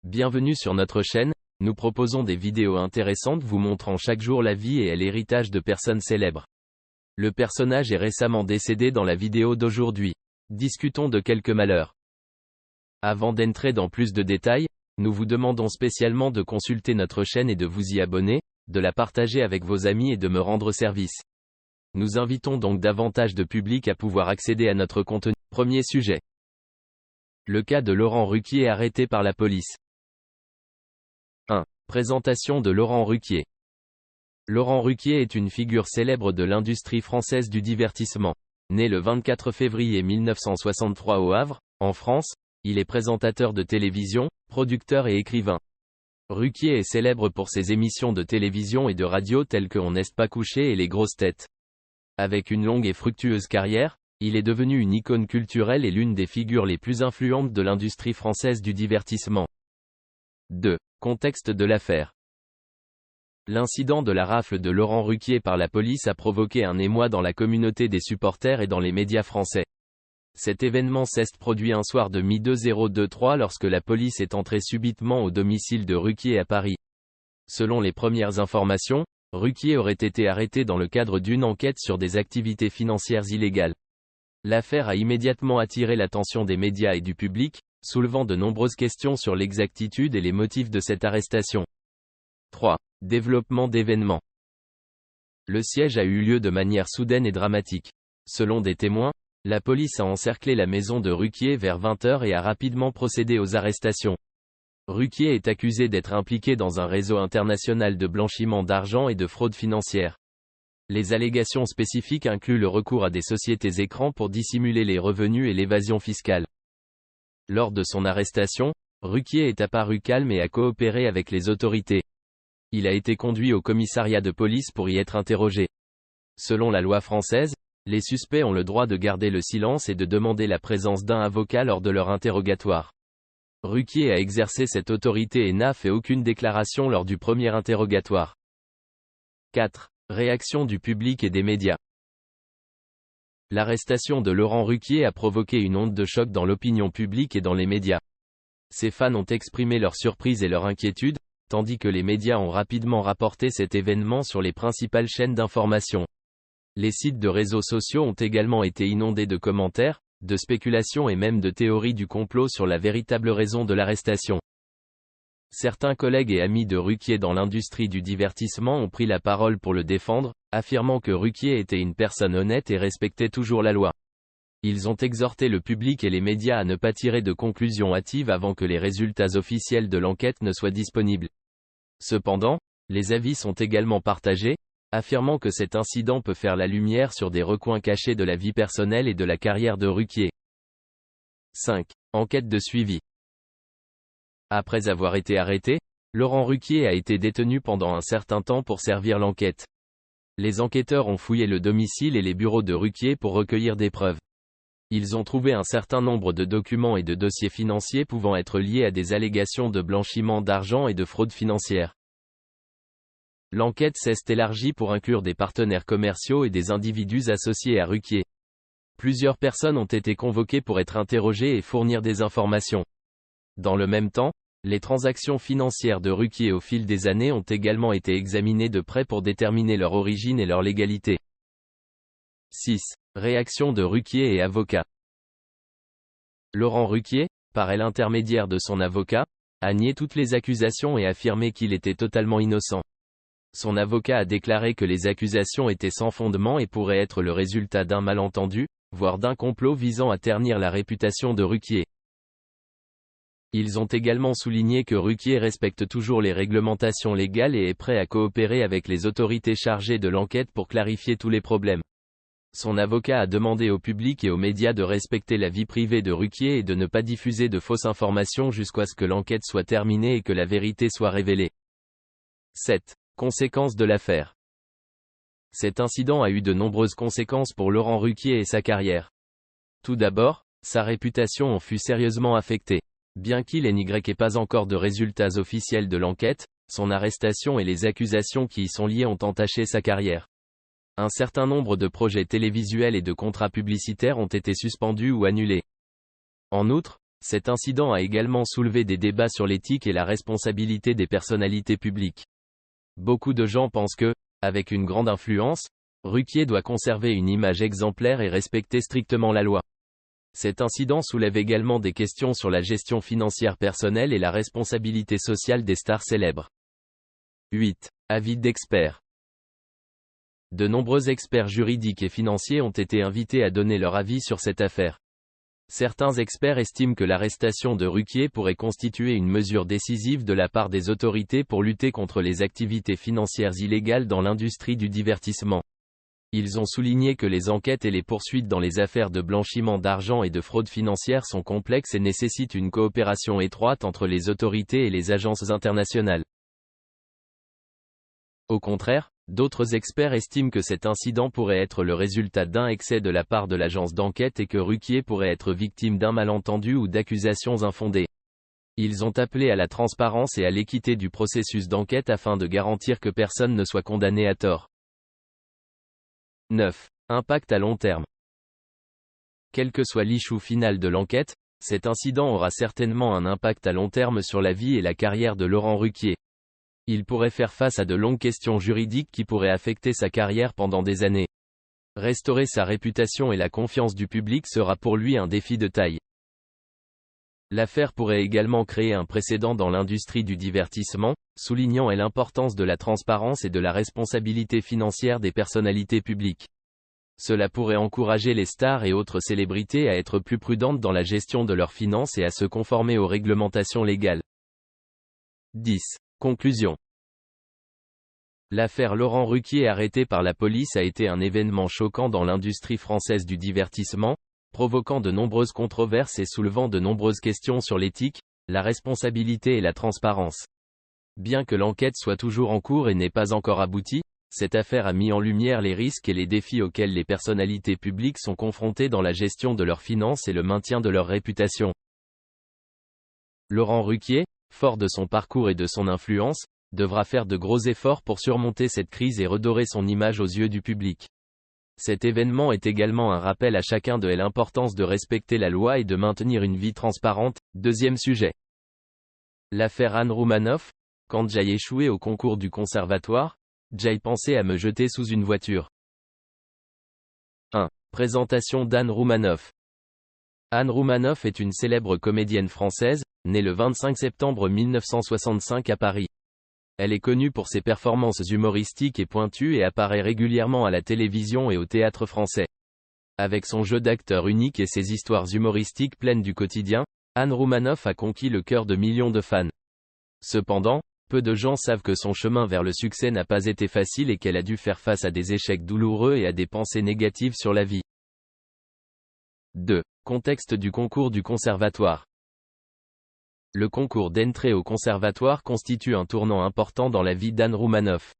Bienvenue sur notre chaîne, nous proposons des vidéos intéressantes vous montrant chaque jour la vie et l'héritage de personnes célèbres. Le personnage est récemment décédé dans la vidéo d'aujourd'hui. Discutons de quelques malheurs. Avant d'entrer dans plus de détails, nous vous demandons spécialement de consulter notre chaîne et de vous y abonner, de la partager avec vos amis et de me rendre service. Nous invitons donc davantage de public à pouvoir accéder à notre contenu. Premier sujet. Le cas de Laurent Ruquier arrêté par la police. 1. Présentation de Laurent Ruquier. Laurent Ruquier est une figure célèbre de l'industrie française du divertissement. Né le 24 février 1963 au Havre, en France, il est présentateur de télévision, producteur et écrivain. Ruquier est célèbre pour ses émissions de télévision et de radio telles que On n'est pas couché et Les grosses têtes. Avec une longue et fructueuse carrière, il est devenu une icône culturelle et l'une des figures les plus influentes de l'industrie française du divertissement. 2. Contexte de l'affaire. L'incident de la rafle de Laurent Ruquier par la police a provoqué un émoi dans la communauté des supporters et dans les médias français. Cet événement s'est produit un soir de mi-2023 lorsque la police est entrée subitement au domicile de Ruquier à Paris. Selon les premières informations, Ruquier aurait été arrêté dans le cadre d'une enquête sur des activités financières illégales. L'affaire a immédiatement attiré l'attention des médias et du public, soulevant de nombreuses questions sur l'exactitude et les motifs de cette arrestation. 3. Développement d'événements. Le siège a eu lieu de manière soudaine et dramatique. Selon des témoins, la police a encerclé la maison de Ruquier vers 20h et a rapidement procédé aux arrestations. Ruquier est accusé d'être impliqué dans un réseau international de blanchiment d'argent et de fraude financière. Les allégations spécifiques incluent le recours à des sociétés écrans pour dissimuler les revenus et l'évasion fiscale. Lors de son arrestation, Ruquier est apparu calme et a coopéré avec les autorités. Il a été conduit au commissariat de police pour y être interrogé. Selon la loi française, les suspects ont le droit de garder le silence et de demander la présence d'un avocat lors de leur interrogatoire. Ruquier a exercé cette autorité et n'a fait aucune déclaration lors du premier interrogatoire. 4. Réaction du public et des médias. L'arrestation de Laurent Ruquier a provoqué une onde de choc dans l'opinion publique et dans les médias. Ses fans ont exprimé leur surprise et leur inquiétude, tandis que les médias ont rapidement rapporté cet événement sur les principales chaînes d'information. Les sites de réseaux sociaux ont également été inondés de commentaires, de spéculations et même de théories du complot sur la véritable raison de l'arrestation. Certains collègues et amis de Ruquier dans l'industrie du divertissement ont pris la parole pour le défendre, affirmant que Ruquier était une personne honnête et respectait toujours la loi. Ils ont exhorté le public et les médias à ne pas tirer de conclusions hâtives avant que les résultats officiels de l'enquête ne soient disponibles. Cependant, les avis sont également partagés, affirmant que cet incident peut faire la lumière sur des recoins cachés de la vie personnelle et de la carrière de Ruquier. 5. Enquête de suivi. Après avoir été arrêté, Laurent Ruquier a été détenu pendant un certain temps pour servir l'enquête. Les enquêteurs ont fouillé le domicile et les bureaux de Ruquier pour recueillir des preuves. Ils ont trouvé un certain nombre de documents et de dossiers financiers pouvant être liés à des allégations de blanchiment d'argent et de fraude financière. L'enquête s'est élargie pour inclure des partenaires commerciaux et des individus associés à Ruquier. Plusieurs personnes ont été convoquées pour être interrogées et fournir des informations. Dans le même temps, les transactions financières de Ruquier au fil des années ont également été examinées de près pour déterminer leur origine et leur légalité. 6. Réaction de Ruquier et avocat. Laurent Ruquier, par l'intermédiaire de son avocat, a nié toutes les accusations et affirmé qu'il était totalement innocent. Son avocat a déclaré que les accusations étaient sans fondement et pourraient être le résultat d'un malentendu, voire d'un complot visant à ternir la réputation de Ruquier. Ils ont également souligné que Ruquier respecte toujours les réglementations légales et est prêt à coopérer avec les autorités chargées de l'enquête pour clarifier tous les problèmes. Son avocat a demandé au public et aux médias de respecter la vie privée de Ruquier et de ne pas diffuser de fausses informations jusqu'à ce que l'enquête soit terminée et que la vérité soit révélée. 7. Conséquences de l'affaire. Cet incident a eu de nombreuses conséquences pour Laurent Ruquier et sa carrière. Tout d'abord, sa réputation en fut sérieusement affectée. Bien qu'il n'y ait pas encore de résultats officiels de l'enquête, son arrestation et les accusations qui y sont liées ont entaché sa carrière. Un certain nombre de projets télévisuels et de contrats publicitaires ont été suspendus ou annulés. En outre, Cet incident a également soulevé des débats sur l'éthique et la responsabilité des personnalités publiques. Beaucoup de gens pensent que, avec une grande influence, Ruquier doit conserver une image exemplaire et respecter strictement la loi. Cet incident soulève également des questions sur la gestion financière personnelle et la responsabilité sociale des stars célèbres. 8. Avis d'experts. De nombreux experts juridiques et financiers ont été invités à donner leur avis sur cette affaire. Certains experts estiment que l'arrestation de Ruquier pourrait constituer une mesure décisive de la part des autorités pour lutter contre les activités financières illégales dans l'industrie du divertissement. Ils ont souligné que les enquêtes et les poursuites dans les affaires de blanchiment d'argent et de fraude financière sont complexes et nécessitent une coopération étroite entre les autorités et les agences internationales. Au contraire, d'autres experts estiment que cet incident pourrait être le résultat d'un excès de la part de l'agence d'enquête et que Ruquier pourrait être victime d'un malentendu ou d'accusations infondées. Ils ont appelé à la transparence et à l'équité du processus d'enquête afin de garantir que personne ne soit condamné à tort. 9. Impact à long terme. Quel que soit l'issue finale de l'enquête, cet incident aura certainement un impact à long terme sur la vie et la carrière de Laurent Ruquier. Il pourrait faire face à de longues questions juridiques qui pourraient affecter sa carrière pendant des années. Restaurer sa réputation et la confiance du public sera pour lui un défi de taille. L'affaire pourrait également créer un précédent dans l'industrie du divertissement, soulignant l'importance de la transparence et de la responsabilité financière des personnalités publiques. Cela pourrait encourager les stars et autres célébrités à être plus prudentes dans la gestion de leurs finances et à se conformer aux réglementations légales. 10. Conclusion. L'affaire Laurent Ruquier arrêté par la police a été un événement choquant dans l'industrie française du divertissement, provoquant de nombreuses controverses et soulevant de nombreuses questions sur l'éthique, la responsabilité et la transparence. Bien que l'enquête soit toujours en cours et n'ait pas encore abouti, cette affaire a mis en lumière les risques et les défis auxquels les personnalités publiques sont confrontées dans la gestion de leurs finances et le maintien de leur réputation. Laurent Ruquier, fort de son parcours et de son influence, devra faire de gros efforts pour surmonter cette crise et redorer son image aux yeux du public. Cet événement est également un rappel à chacun de l'importance de respecter la loi et de maintenir une vie transparente. Deuxième sujet. L'affaire Anne Roumanoff. Quand j'ai échoué au concours du conservatoire, j'ai pensé à me jeter sous une voiture. 1. Présentation d'Anne Roumanoff. Anne Roumanoff est une célèbre comédienne française, née le 25 septembre 1965 à Paris. Elle est connue pour ses performances humoristiques et pointues et apparaît régulièrement à la télévision et au théâtre français. Avec son jeu d'acteur unique et ses histoires humoristiques pleines du quotidien, Anne Roumanoff a conquis le cœur de millions de fans. Cependant, peu de gens savent que son chemin vers le succès n'a pas été facile et qu'elle a dû faire face à des échecs douloureux et à des pensées négatives sur la vie. 2. Contexte du concours du conservatoire. Le concours d'entrée au conservatoire constitue un tournant important dans la vie d'Anne Roumanoff.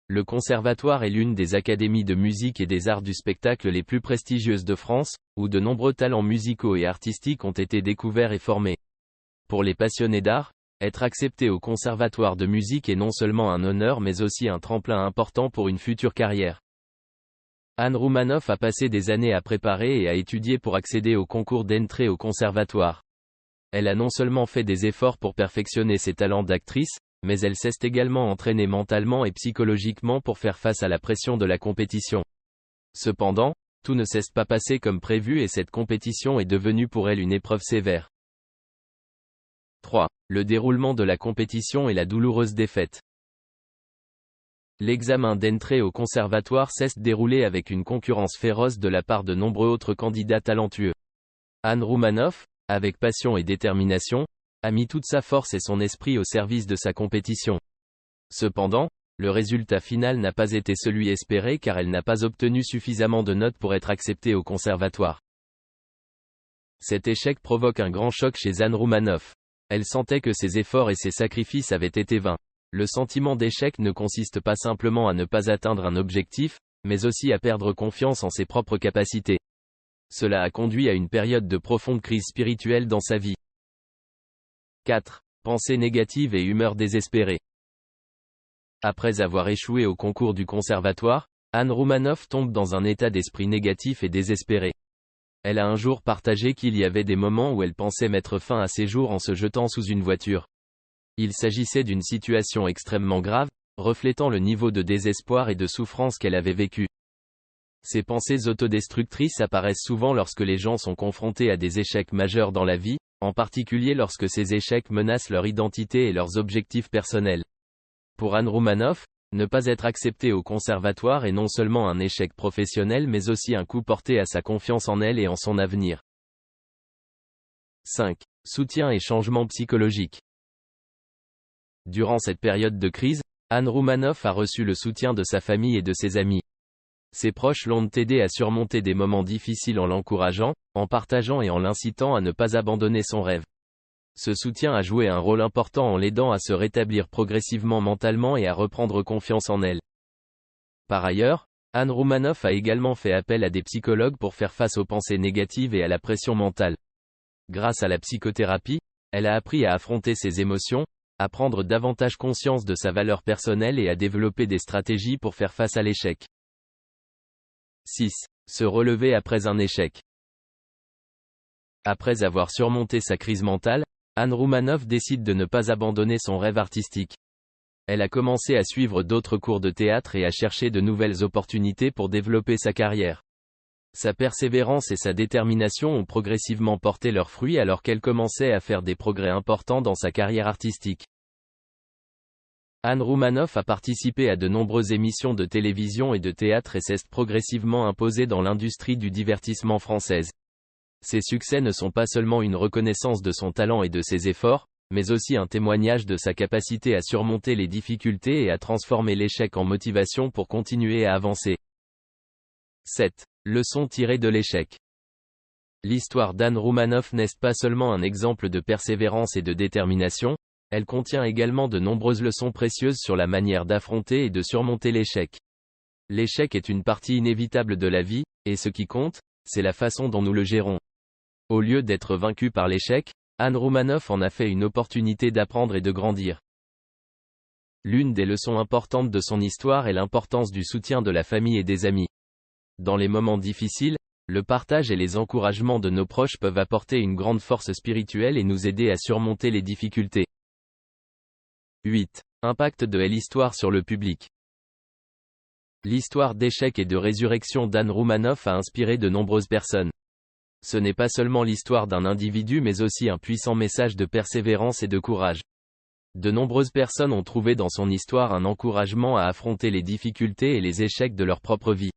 Le conservatoire est l'une des académies de musique et des arts du spectacle les plus prestigieuses de France, où de nombreux talents musicaux et artistiques ont été découverts et formés. Pour les passionnés d'art, être accepté au conservatoire de musique est non seulement un honneur mais aussi un tremplin important pour une future carrière. Anne Roumanoff a passé des années à préparer et à étudier pour accéder au concours d'entrée au conservatoire. Elle a non seulement fait des efforts pour perfectionner ses talents d'actrice, mais elle s'est également entraînée mentalement et psychologiquement pour faire face à la pression de la compétition. Cependant, tout ne s'est pas passé comme prévu et cette compétition est devenue pour elle une épreuve sévère. 3. Le déroulement de la compétition et la douloureuse défaite. L'examen d'entrée au conservatoire s'est déroulé avec une concurrence féroce de la part de nombreux autres candidats talentueux. Anne Roumanoff, avec passion et détermination, a mis toute sa force et son esprit au service de sa compétition. Cependant, le résultat final n'a pas été celui espéré car elle n'a pas obtenu suffisamment de notes pour être acceptée au conservatoire. Cet échec provoque un grand choc chez Anne Roumanoff. Elle sentait que ses efforts et ses sacrifices avaient été vains. Le sentiment d'échec ne consiste pas simplement à ne pas atteindre un objectif, mais aussi à perdre confiance en ses propres capacités. Cela a conduit à une période de profonde crise spirituelle dans sa vie. 4. Pensées négatives et humeur désespérée. Après avoir échoué au concours du conservatoire, Anne Roumanoff tombe dans un état d'esprit négatif et désespéré. Elle a un jour partagé qu'il y avait des moments où elle pensait mettre fin à ses jours en se jetant sous une voiture. Il s'agissait d'une situation extrêmement grave, reflétant le niveau de désespoir et de souffrance qu'elle avait vécu. Ces pensées autodestructrices apparaissent souvent lorsque les gens sont confrontés à des échecs majeurs dans la vie, en particulier lorsque ces échecs menacent leur identité et leurs objectifs personnels. Pour Anne Roumanoff, ne pas être acceptée au conservatoire est non seulement un échec professionnel mais aussi un coup porté à sa confiance en elle et en son avenir. 5. Soutien et changement psychologique. Durant cette période de crise, Anne Roumanoff a reçu le soutien de sa famille et de ses amis. Ses proches l'ont aidé à surmonter des moments difficiles en l'encourageant, en partageant et en l'incitant à ne pas abandonner son rêve. Ce soutien a joué un rôle important en l'aidant à se rétablir progressivement mentalement et à reprendre confiance en elle. Par ailleurs, Anne Roumanoff a également fait appel à des psychologues pour faire face aux pensées négatives et à la pression mentale. Grâce à la psychothérapie, elle a appris à affronter ses émotions, à prendre davantage conscience de sa valeur personnelle et à développer des stratégies pour faire face à l'échec. 6. Se relever après un échec. Après avoir surmonté sa crise mentale, Anne Roumanoff décide de ne pas abandonner son rêve artistique. Elle a commencé à suivre d'autres cours de théâtre et à chercher de nouvelles opportunités pour développer sa carrière. Sa persévérance et sa détermination ont progressivement porté leurs fruits alors qu'elle commençait à faire des progrès importants dans sa carrière artistique. Anne Roumanoff a participé à de nombreuses émissions de télévision et de théâtre et s'est progressivement imposée dans l'industrie du divertissement française. Ses succès ne sont pas seulement une reconnaissance de son talent et de ses efforts, mais aussi un témoignage de sa capacité à surmonter les difficultés et à transformer l'échec en motivation pour continuer à avancer. 7. Leçon tirée de l'échec. L'histoire d'Anne Roumanoff n'est pas seulement un exemple de persévérance et de détermination, elle contient également de nombreuses leçons précieuses sur la manière d'affronter et de surmonter l'échec. L'échec est une partie inévitable de la vie, et ce qui compte, c'est la façon dont nous le gérons. Au lieu d'être vaincu par l'échec, Anne Roumanoff en a fait une opportunité d'apprendre et de grandir. L'une des leçons importantes de son histoire est l'importance du soutien de la famille et des amis. Dans les moments difficiles, le partage et les encouragements de nos proches peuvent apporter une grande force spirituelle et nous aider à surmonter les difficultés. 8. Impact de l'histoire sur le public. L'histoire d'échec et de résurrection d'Anne Roumanoff a inspiré de nombreuses personnes. Ce n'est pas seulement l'histoire d'un individu mais aussi un puissant message de persévérance et de courage. De nombreuses personnes ont trouvé dans son histoire un encouragement à affronter les difficultés et les échecs de leur propre vie.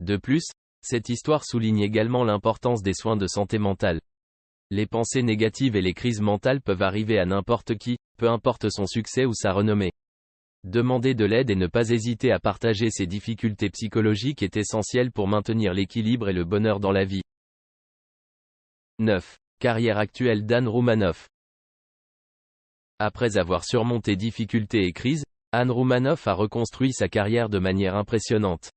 De plus, cette histoire souligne également l'importance des soins de santé mentale. Les pensées négatives et les crises mentales peuvent arriver à n'importe qui, peu importe son succès ou sa renommée. Demander de l'aide et ne pas hésiter à partager ses difficultés psychologiques est essentiel pour maintenir l'équilibre et le bonheur dans la vie. 9. Carrière actuelle d'Anne Roumanoff. Après avoir surmonté difficultés et crises, Anne Roumanoff a reconstruit sa carrière de manière impressionnante.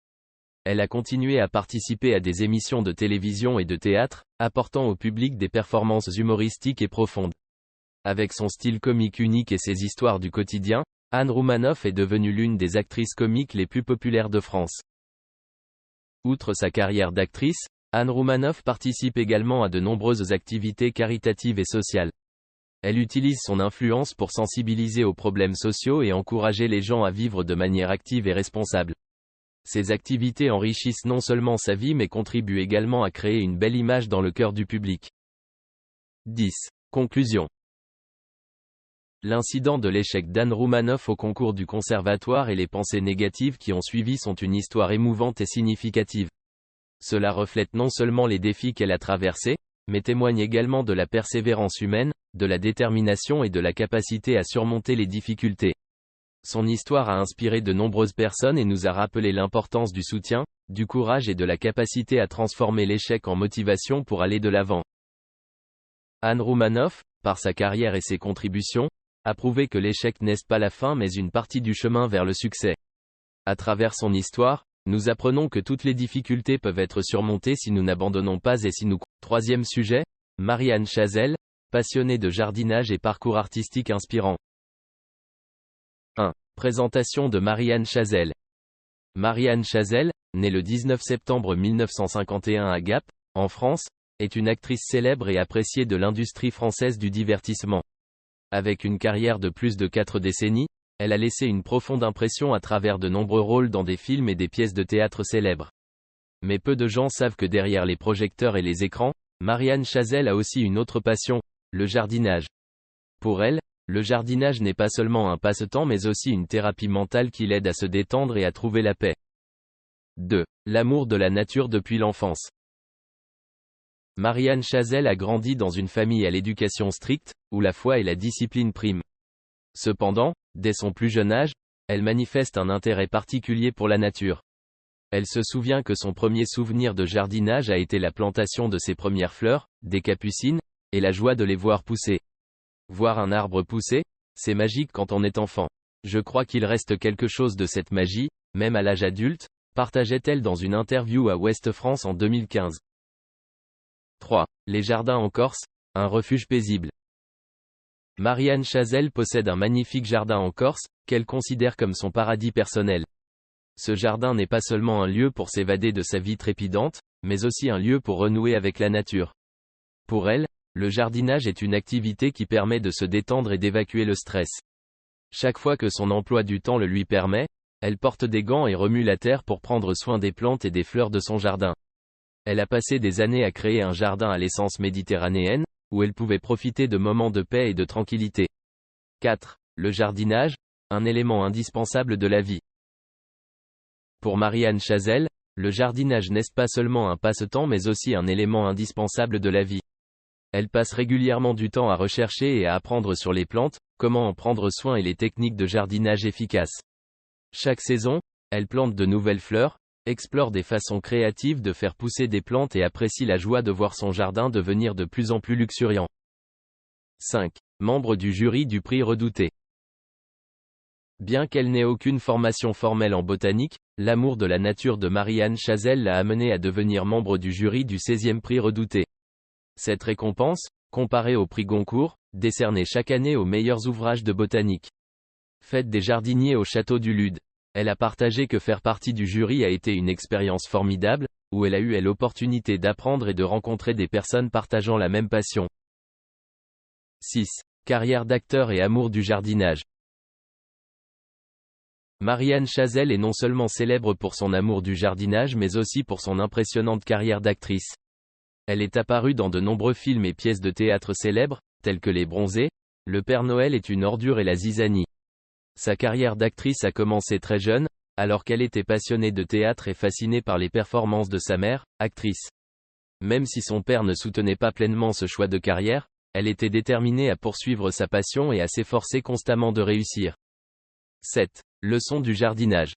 Elle a continué à participer à des émissions de télévision et de théâtre, apportant au public des performances humoristiques et profondes. Avec son style comique unique et ses histoires du quotidien, Anne Roumanoff est devenue l'une des actrices comiques les plus populaires de France. Outre sa carrière d'actrice, Anne Roumanoff participe également à de nombreuses activités caritatives et sociales. Elle utilise son influence pour sensibiliser aux problèmes sociaux et encourager les gens à vivre de manière active et responsable. Ces activités enrichissent non seulement sa vie mais contribuent également à créer une belle image dans le cœur du public. 10. Conclusion. L'incident de l'échec d'Anne Roumanoff au concours du conservatoire et les pensées négatives qui ont suivi sont une histoire émouvante et significative. Cela reflète non seulement les défis qu'elle a traversés, mais témoigne également de la persévérance humaine, de la détermination et de la capacité à surmonter les difficultés. Son histoire a inspiré de nombreuses personnes et nous a rappelé l'importance du soutien, du courage et de la capacité à transformer l'échec en motivation pour aller de l'avant. Anne Roumanoff, par sa carrière et ses contributions, a prouvé que l'échec n'est pas la fin mais une partie du chemin vers le succès. À travers son histoire, nous apprenons que toutes les difficultés peuvent être surmontées si nous n'abandonnons pas et si nous... Troisième sujet, Marie-Anne Chazelle, passionnée de jardinage et parcours artistique inspirant. 1. Présentation de Marie-Anne Chazelle. Marie-Anne Chazelle, née le 19 septembre 1951 à Gap, en France, est une actrice célèbre et appréciée de l'industrie française du divertissement. Avec une carrière de plus de 4 décennies, elle a laissé une profonde impression à travers de nombreux rôles dans des films et des pièces de théâtre célèbres. Mais peu de gens savent que derrière les projecteurs et les écrans, Marianne Chazelle a aussi une autre passion, le jardinage. Pour elle, le jardinage n'est pas seulement un passe-temps mais aussi une thérapie mentale qui l'aide à se détendre et à trouver la paix. 2. L'amour de la nature depuis l'enfance. Marianne Chazelle a grandi dans une famille à l'éducation stricte, où la foi et la discipline priment. Cependant, dès son plus jeune âge, elle manifeste un intérêt particulier pour la nature. Elle se souvient que son premier souvenir de jardinage a été la plantation de ses premières fleurs, des capucines, et la joie de les voir pousser. Voir un arbre pousser, c'est magique quand on est enfant. Je crois qu'il reste quelque chose de cette magie, même à l'âge adulte, partageait-elle dans une interview à Ouest France en 2015. 3. Les jardins en Corse, un refuge paisible. Marianne Chazelle possède un magnifique jardin en Corse, qu'elle considère comme son paradis personnel. Ce jardin n'est pas seulement un lieu pour s'évader de sa vie trépidante, mais aussi un lieu pour renouer avec la nature. Pour elle, le jardinage est une activité qui permet de se détendre et d'évacuer le stress. Chaque fois que son emploi du temps le lui permet, elle porte des gants et remue la terre pour prendre soin des plantes et des fleurs de son jardin. Elle a passé des années à créer un jardin à l'essence méditerranéenne, où elle pouvait profiter de moments de paix et de tranquillité. 4. Le jardinage, un élément indispensable de la vie. Pour Marianne Chazelle, le jardinage n'est pas seulement un passe-temps mais aussi un élément indispensable de la vie. Elle passe régulièrement du temps à rechercher et à apprendre sur les plantes, comment en prendre soin et les techniques de jardinage efficaces. Chaque saison, elle plante de nouvelles fleurs, explore des façons créatives de faire pousser des plantes et apprécie la joie de voir son jardin devenir de plus en plus luxuriant. 5. Membre du jury du prix Redouté. Bien qu'elle n'ait aucune formation formelle en botanique, l'amour de la nature de Marianne Chazelle l'a amenée à devenir membre du jury du 16e prix Redouté. Cette récompense, comparée au prix Goncourt, décerné chaque année aux meilleurs ouvrages de botanique. Fête des jardiniers au château du Lude. Elle a partagé que faire partie du jury a été une expérience formidable, où elle a eu l'opportunité d'apprendre et de rencontrer des personnes partageant la même passion. 6. Carrière d'acteur et amour du jardinage. Marianne Chazelle est non seulement célèbre pour son amour du jardinage mais aussi pour son impressionnante carrière d'actrice. Elle est apparue dans de nombreux films et pièces de théâtre célèbres, tels que Les Bronzés, Le Père Noël est une ordure et La Zizanie. Sa carrière d'actrice a commencé très jeune, alors qu'elle était passionnée de théâtre et fascinée par les performances de sa mère, actrice. Même si son père ne soutenait pas pleinement ce choix de carrière, elle était déterminée à poursuivre sa passion et à s'efforcer constamment de réussir. 7. Leçon du jardinage.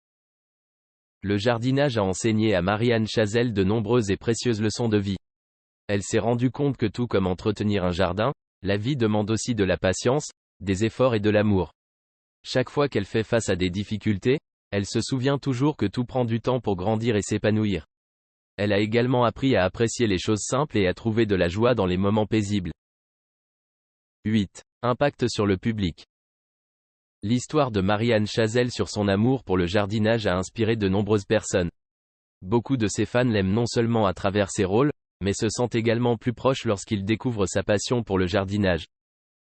Le jardinage a enseigné à Marianne Chazelle de nombreuses et précieuses leçons de vie. Elle s'est rendue compte que tout comme entretenir un jardin, la vie demande aussi de la patience, des efforts et de l'amour. Chaque fois qu'elle fait face à des difficultés, elle se souvient toujours que tout prend du temps pour grandir et s'épanouir. Elle a également appris à apprécier les choses simples et à trouver de la joie dans les moments paisibles. 8. Impact sur le public. L'histoire de Marianne Chazelle sur son amour pour le jardinage a inspiré de nombreuses personnes. Beaucoup de ses fans l'aiment non seulement à travers ses rôles, mais se sentent également plus proches lorsqu'ils découvrent sa passion pour le jardinage.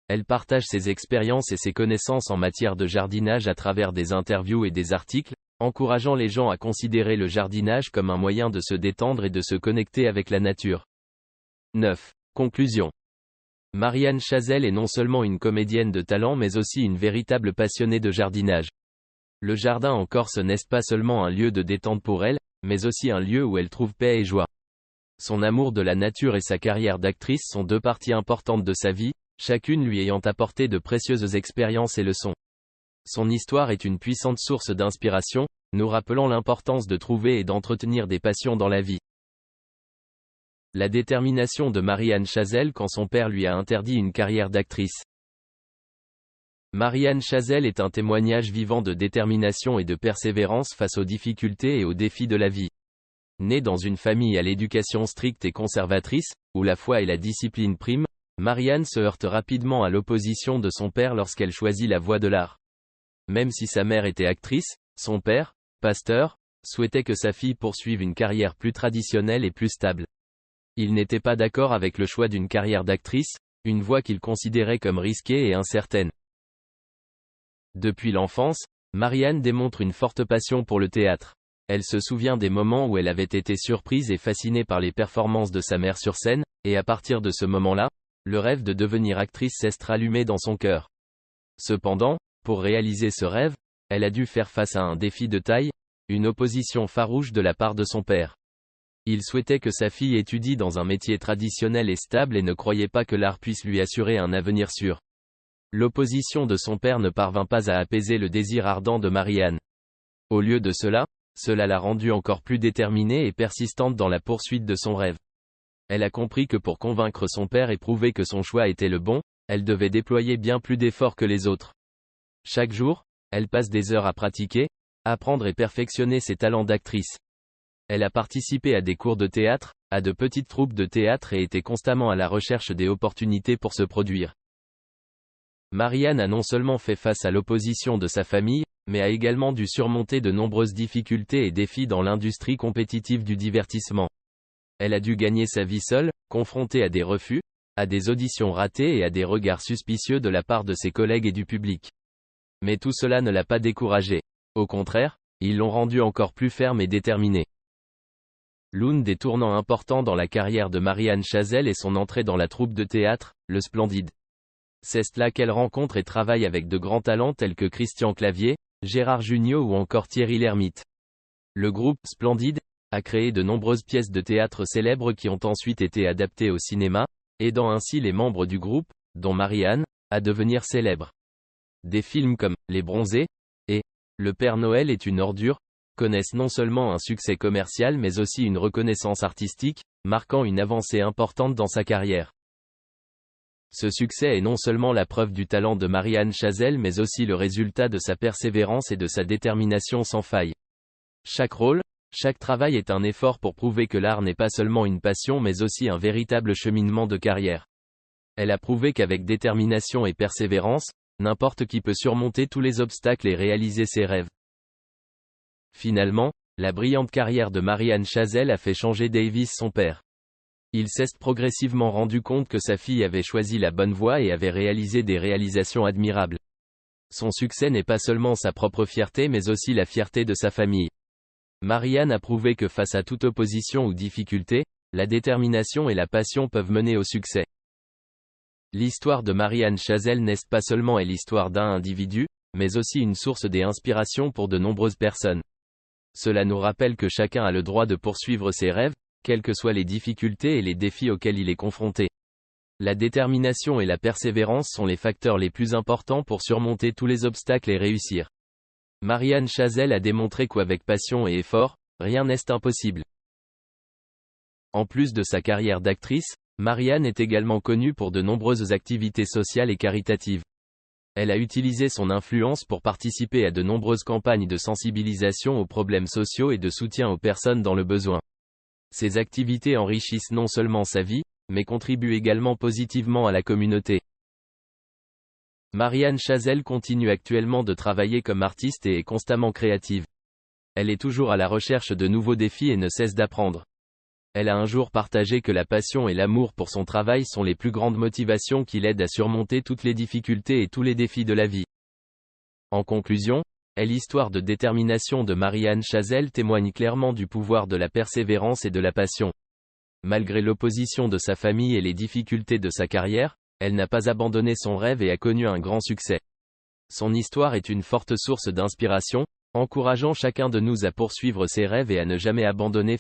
Elle partage ses expériences et ses connaissances en matière de jardinage à travers des interviews et des articles, encourageant les gens à considérer le jardinage comme un moyen de se détendre et de se connecter avec la nature. 9. Conclusion. Marianne Chazelle est non seulement une comédienne de talent mais aussi une véritable passionnée de jardinage. Le jardin en Corse n'est pas seulement un lieu de détente pour elle, mais aussi un lieu où elle trouve paix et joie. Son amour de la nature et sa carrière d'actrice sont deux parties importantes de sa vie, chacune lui ayant apporté de précieuses expériences et leçons. Son histoire est une puissante source d'inspiration, nous rappelant l'importance de trouver et d'entretenir des passions dans la vie. La détermination de Marianne Chazelle quand son père lui a interdit une carrière d'actrice. Marianne Chazelle est un témoignage vivant de détermination et de persévérance face aux difficultés et aux défis de la vie. Née dans une famille à l'éducation stricte et conservatrice, où la foi et la discipline priment, Marianne se heurte rapidement à l'opposition de son père lorsqu'elle choisit la voie de l'art. Même si sa mère était actrice, son père, pasteur, souhaitait que sa fille poursuive une carrière plus traditionnelle et plus stable. Il n'était pas d'accord avec le choix d'une carrière d'actrice, une voie qu'il considérait comme risquée et incertaine. Depuis l'enfance, Marianne démontre une forte passion pour le théâtre. Elle se souvient des moments où elle avait été surprise et fascinée par les performances de sa mère sur scène, et à partir de ce moment-là, le rêve de devenir actrice s'est rallumé dans son cœur. Cependant, pour réaliser ce rêve, elle a dû faire face à un défi de taille, une opposition farouche de la part de son père. Il souhaitait que sa fille étudie dans un métier traditionnel et stable et ne croyait pas que l'art puisse lui assurer un avenir sûr. L'opposition de son père ne parvint pas à apaiser le désir ardent de Marianne. Au lieu de cela l'a rendue encore plus déterminée et persistante dans la poursuite de son rêve. Elle a compris que pour convaincre son père et prouver que son choix était le bon, elle devait déployer bien plus d'efforts que les autres. Chaque jour, elle passe des heures à pratiquer, apprendre et perfectionner ses talents d'actrice. Elle a participé à des cours de théâtre, à de petites troupes de théâtre et était constamment à la recherche des opportunités pour se produire. Marianne a non seulement fait face à l'opposition de sa famille, mais a également dû surmonter de nombreuses difficultés et défis dans l'industrie compétitive du divertissement. Elle a dû gagner sa vie seule, confrontée à des refus, à des auditions ratées et à des regards suspicieux de la part de ses collègues et du public. Mais tout cela ne l'a pas découragée. Au contraire, ils l'ont rendue encore plus ferme et déterminée. L'un des tournants importants dans la carrière de Marianne Chazelle est son entrée dans la troupe de théâtre, le Splendide. C'est là qu'elle rencontre et travaille avec de grands talents tels que Christian Clavier, Gérard Jugnot ou encore Thierry Lhermitte. Le groupe Splendide a créé de nombreuses pièces de théâtre célèbres qui ont ensuite été adaptées au cinéma, aidant ainsi les membres du groupe, dont Marianne, à devenir célèbres. Des films comme Les Bronzés et Le Père Noël est une ordure connaissent non seulement un succès commercial mais aussi une reconnaissance artistique, marquant une avancée importante dans sa carrière. Ce succès est non seulement la preuve du talent de Marianne Chazelle mais aussi le résultat de sa persévérance et de sa détermination sans faille. Chaque rôle, chaque travail est un effort pour prouver que l'art n'est pas seulement une passion mais aussi un véritable cheminement de carrière. Elle a prouvé qu'avec détermination et persévérance, n'importe qui peut surmonter tous les obstacles et réaliser ses rêves. Finalement, la brillante carrière de Marianne Chazelle a fait changer Davis son père. Il s'est progressivement rendu compte que sa fille avait choisi la bonne voie et avait réalisé des réalisations admirables. Son succès n'est pas seulement sa propre fierté mais aussi la fierté de sa famille. Marianne a prouvé que face à toute opposition ou difficulté, la détermination et la passion peuvent mener au succès. L'histoire de Marianne Chazelle n'est pas seulement l'histoire d'un individu, mais aussi une source d'inspiration pour de nombreuses personnes. Cela nous rappelle que chacun a le droit de poursuivre ses rêves, quelles que soient les difficultés et les défis auxquels il est confronté. La détermination et la persévérance sont les facteurs les plus importants pour surmonter tous les obstacles et réussir. Marianne Chazelle a démontré qu'avec passion et effort, rien n'est impossible. En plus de sa carrière d'actrice, Marianne est également connue pour de nombreuses activités sociales et caritatives. Elle a utilisé son influence pour participer à de nombreuses campagnes de sensibilisation aux problèmes sociaux et de soutien aux personnes dans le besoin. Ces activités enrichissent non seulement sa vie, mais contribuent également positivement à la communauté. Marianne Chazelle continue actuellement de travailler comme artiste et est constamment créative. Elle est toujours à la recherche de nouveaux défis et ne cesse d'apprendre. Elle a un jour partagé que la passion et l'amour pour son travail sont les plus grandes motivations qui l'aident à surmonter toutes les difficultés et tous les défis de la vie. En conclusion, l'histoire de détermination de Marianne Chazelle témoigne clairement du pouvoir de la persévérance et de la passion. Malgré l'opposition de sa famille et les difficultés de sa carrière, elle n'a pas abandonné son rêve et a connu un grand succès. Son histoire est une forte source d'inspiration, encourageant chacun de nous à poursuivre ses rêves et à ne jamais abandonner.